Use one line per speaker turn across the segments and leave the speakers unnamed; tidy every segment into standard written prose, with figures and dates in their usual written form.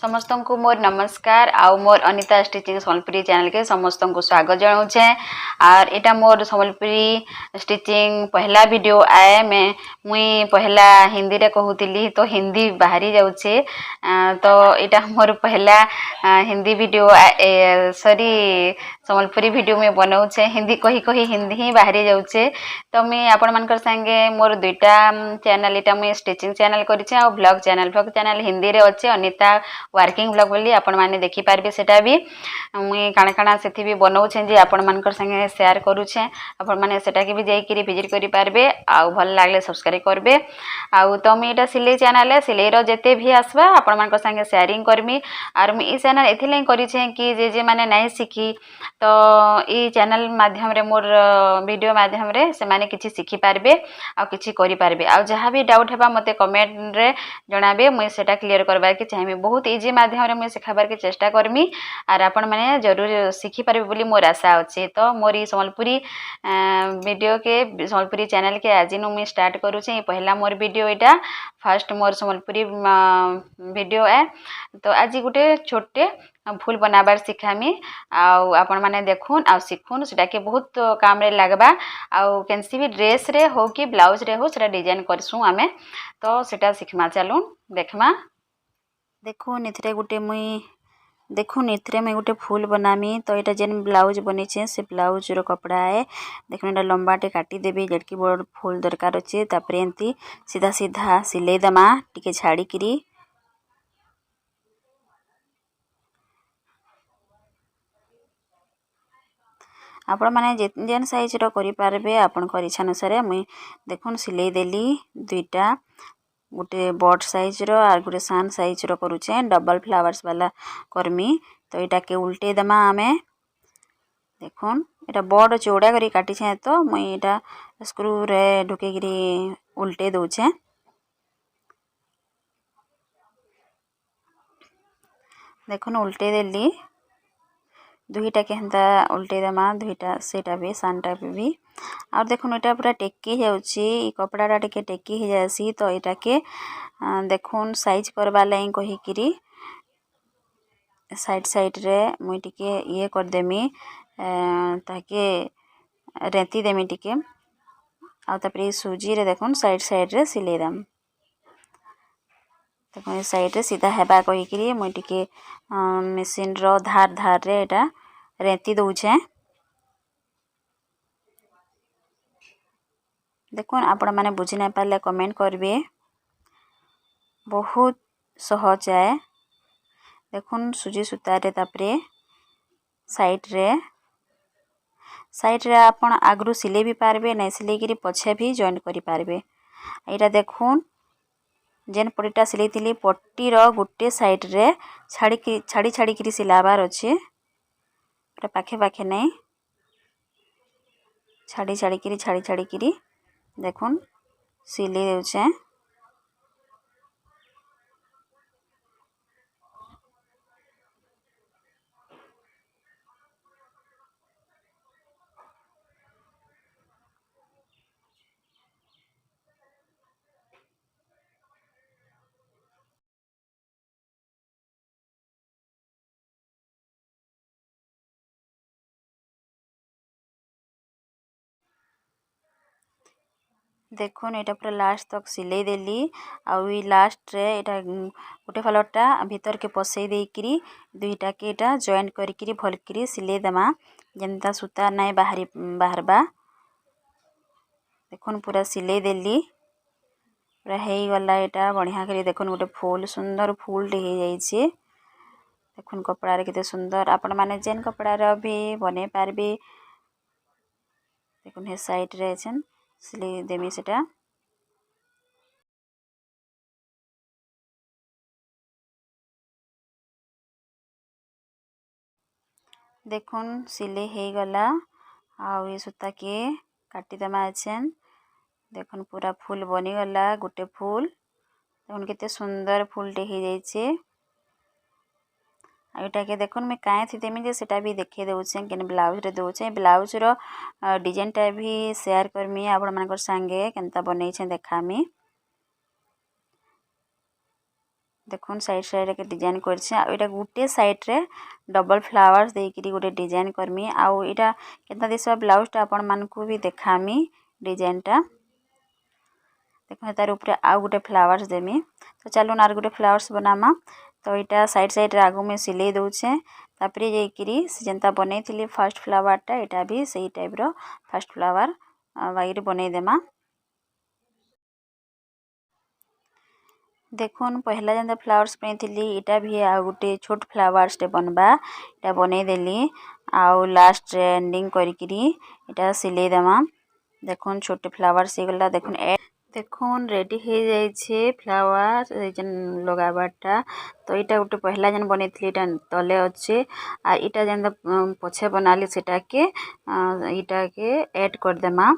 समस्त को मोर नमस्कार आउ मोर अनिता स्टिचिंग सम्बलपुरी चैनल के समस्त को स्वागत जनाऊे। और इटा मोर सम्बलपुरी स्टिचिंग पहला वीडियो आए मैं मुई पहला हिंदी रे कहूतिली तो हिंदी बाहरी जाऊे। तो इटा मोर पहला Hindi video sorry Sambalpuri video में बनाऊे। हिंदी कही कही हिंदी ही बाहरी जाऊे। तो मुई आपण मानकर संगे मोर दुईटा चैनल इटा मुई स्टिचिंग चैनल करिछे आ ब्लॉग चैनल हिंदी रे अच्छे अनिता वर्किंग ब्लॉग बोली आपण माने देखि पारबे। सेटा भी मुई काना काना सेथि भी बनाउछे जे आपण मानकर संगे शेयर करूछे। आपण माने सेटा के भी जाई करी विजिट करि पारबे आ भल लागले सब्सक्राइब करबे। आ तो मुई एटा सिलाई चैनल है, सिलाई रो जेते भी आसबा आपण मानकर संगे शेयरिंग करमी। आर मुई ई चैनल एथिले करिछे कि जे जे माने नाही सिखी तो ई चैनल माध्यम रे मोर वीडियो माध्यम रे से माने किछि सिखि पारबे आ किछि करि पारबे। आ जहाँ भी डाउट हेबा मते कमेंट रे जणाबे मुई सेटा क्लियर करबार के चाहबे। बहुत इजी माध्यम रे मुई सिखाबार के चेष्टा करमी आर आपण माने जरूर सिखि पारबे बोली मोर आशा अछि। तो मोर ई सम्बलपुरी वीडियो के सम्बलपुरी चैनल के आज नु मुई स्टार्ट करूछे। ई पहला मोर वीडियो एटा फर्स्ट मोर सम्बलपुरी वीडियो है। तो आज गुटे छोटे फूल बनाबार सिखामी आउ आपण माने देखुन आ सिखुन सेटा के बहुत काम रे लागबा। आउ केनसी भी ड्रेस रे हो कि ब्लाउज रे हो सेटा डिजाइन करसु आमे। तो सेटा सिखमा चलुन देखमा। देखुन इथरे गुटे मुई देखुन इथरे मैं गुटे फूल बनामी। तो एटा जेन ब्लाउज बनेछे से ब्लाउज रो कपड़ा है। देखुन एटा लंबाटे काटी देबी जेडकी बड़ फूल दरकार अछि। तापर एंती सीधा सीधा सिलाई दमा टिके छाड़ी किरी आपण माने जेन साइज रो करि पारबे आपण कर इच्छा अनुसार। मुई देखुन सिलाई देली दुईटा गुटे बॉड साइज रो और गुटे सान साइज रो करूछे डबल फ्लावर्स वाला करमी। तो एटा के उल्टे दमा आमे देखुन एटा बॉड चौड़ा करी काटी छे। तो मुई एटा स्क्रू रे ढुके गिरी उल्टे दोछे। देखुन उल्टे देली दुईटा के हंता उल्टे दमा दुईटा सेटा भी सानटा भी। और देखुन एटा पूरा टेकी जाउची ई कपड़ाटा टिके टेकी हे जासी। तो एटा के देखुन साइज करबा लाइन कहि किरी साइड साइड रे मुई टिके ये कर देमी ताके रेती देमी टिके। आ तापरे सूजी रे देखुन साइड साइड रे सिले दम। देखुन साइड रे सीधा हेबा कहि किरी मुई टिके मशीन रो धार धार रे एटा रेती दोछे। देखुन आपण माने बुझी ना पारले कमेंट करबे। बहुत सहज है। देखुन सुजी सूता रे तापरे साइड रे आपण आगरु सिले भी पारबे नै सिले गिरी पछे भी जॉइन करि पारबे। एटा देखुन जेन पट्टीटा सिले थिली पट्टी रो गुटे साइड रे छाड़ी छाड़ी किरी सिलाबार अछि। पूरा पाखे पाखे नै छाड़ी छाड़ी किरी देखुन सिले देउछे। देखुन एटा पूरा लास्ट तक सिले देली आउ ई लास्ट रे एटा गुटे फलटा भीतर के पसई देई किरी दुईटा के एटा जॉइन करि किरी भल किरी सिले दमा जेनता सूता नै बाहरबा। देखुन पूरा सिले देली पूरा हेई गला एटा बढ़िया करी। देखुन गुटे फूल सुंदर फूल टे हे जाईछे। देखुन कपड़ा रे केते सुंदर आपण माने जेन कपड़ा रे भी बने पारबे। देखुन हे साइड रे छन सिले देमी सेटा। देखुन सिले हे गला आउ ये सूता के काटी दमा अछन। देखुन पूरा फूल बनी गला गुटे फूल। देखुन केते सुंदर फूल टे हे जाईछे। आ एटा के देखुन मैं काहे थी देमी जे सेटा भी देखे देउछे केन ब्लाउज रे दोछे। ब्लाउज रो डिजाइन टा भी शेयर करमी आपण मानकर संगे केनता बनै छे देखामी। देखुन साइड साइड के डिजाइन करछे आ एटा गुटे साइड रे डबल फ्लावर्स देकरी गुटे डिजाइन करमी आ एटा केतना दिसबा ब्लाउज टा आपण मानकू भी देखामी डिजाइन टा देखो तार ऊपर आ गुटे फ्लावर्स देमी तो चलो आर गुटे फ्लावर्स बनामा तो एटा साइड साइड रे आगु में सिलाई दउछे तापरे जेकरी से जनता बनेथिली फर्स्ट फ्लावर टा एटा भी सही type row first flower wire बने देमा देखुन पहला जंदा फ्लावर्स बनेथिली एटा भी आ गुटे छोट फ्लावर्स टे बनबा एटा बने देली आउ लास्ट एंडिंग करिकरी एटा सिलाई देमा देखुन छोटे फ्लावर्स से गला देखुन देखुन रेडी हो जाय छे फ्लावर जन लगाबाटा तो एटा गुटे पहला जन बनेथिली एटा तले अच्छे आ एटा जन पछे बनाली सेटा के एटा के ऐड कर देमा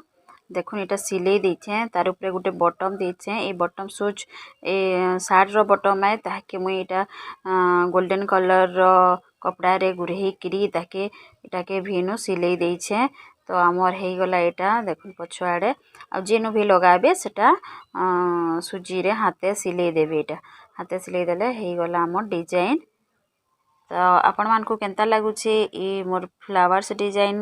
देखुन एटा सिलाई देछे तार ऊपर गुटे बटन देछे ए बटन सुच ए सार्ट रो बटन है ताके मुई एटा गोल्डन कलर रो कपड़ा रे गुरही किरी ताके एटा के भीनु सिलाई देछे तो आमर हे गला एटा देखुन पछुआडे आ जेनु भी लगाबे सेटा सुजी रे हाथे सिलाई देबे एटा हाथे सिलाई देले हे गला आमर डिजाइन तो आपण मान को केनता लागुचे ए मोर फ्लावर्स डिजाइन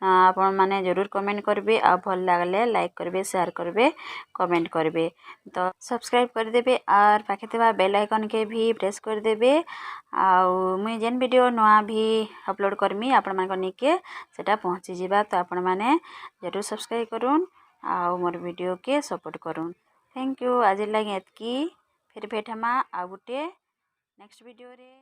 आपण माने जरूर कमेंट करबे आ भल लागले लाइक करबे शेयर करबे कमेंट करबे तो सब्सक्राइब कर देबे और पाखे तेबा बेल आइकन के भी प्रेस कर देबे आ मुई जेन वीडियो नवा भी अपलोड करमी आपण मान को निके सेटा पहुंची जिबा तो आपण माने जरूर सब्सक्राइब करून आ मोर वीडियो के सपोर्ट करून थैंक यू आज लागे एतकी फिर भेटमा आ गुटे नेक्स्ट वीडियो रे।